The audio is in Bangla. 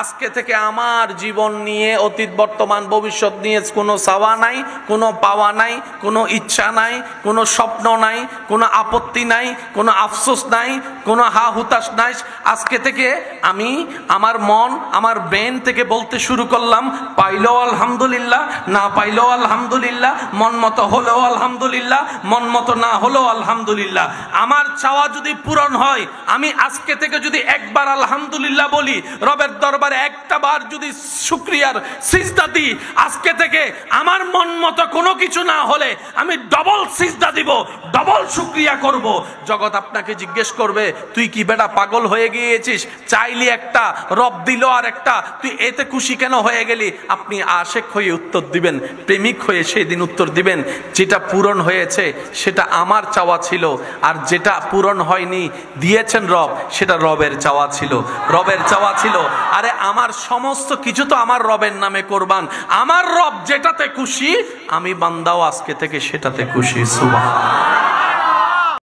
আজকে থেকে আমার জীবন নিয়ে অতীত বর্তমান ভবিষ্যৎ নিয়ে কোনো চাওয়া নাই, কোনো পাওয়া নাই, কোনো ইচ্ছা নাই, কোনো স্বপ্ন নাই, কোনো আপত্তি নাই, কোনো আফসোস নাই, কোনো হা হুতাশ নাই। আজকে থেকে আমি আমার মন আমার ব্রেন থেকে বলতে শুরু করলাম, পাইলেও আলহামদুলিল্লাহ, না পাইলেও আলহামদুলিল্লাহ, মন মতো হলেও আলহামদুলিল্লাহ, মন মতো না হলেও আলহামদুলিল্লাহ। আমার চাওয়া যদি পূরণ হয়, আমি আজকে থেকে যদি একবার আলহামদুলিল্লাহ বলি, রবের দরবারে একটা বার যদি শুকরিয়ার সিজদা দিই, আজকে থেকে আমার মন মতো কোনো কিছু না হলে আমি ডবল সিজদা দিব, ডবল শুকরিয়া করব। জগৎ আপনাকে জিজ্ঞেস করবে, তুই কি বেটা পাগল হয়ে গিয়েছিস? চাইলি একটা, রব দিল আর একটা, তুই এতে খুশি কেন হয়ে গেলি? আপনি আশেক হয়ে উত্তর দিবেন, প্রেমিক হয়ে সেই দিন উত্তর দিবেন, যেটা পূরণ হয়েছে সেটা আমার চাওয়া ছিল, আর যেটা পূরণ হয়নি দিয়েছেন রব, সেটা রবের চাওয়া ছিল, রবের চাওয়া ছিল। আরে আমার সমস্ত কিছু তো আমার রবের নামে কোরবান। আমার রব যেটাতে খুশি, আমি বান্দাও আজকে থেকে সেটাতে খুশি। সুবহান।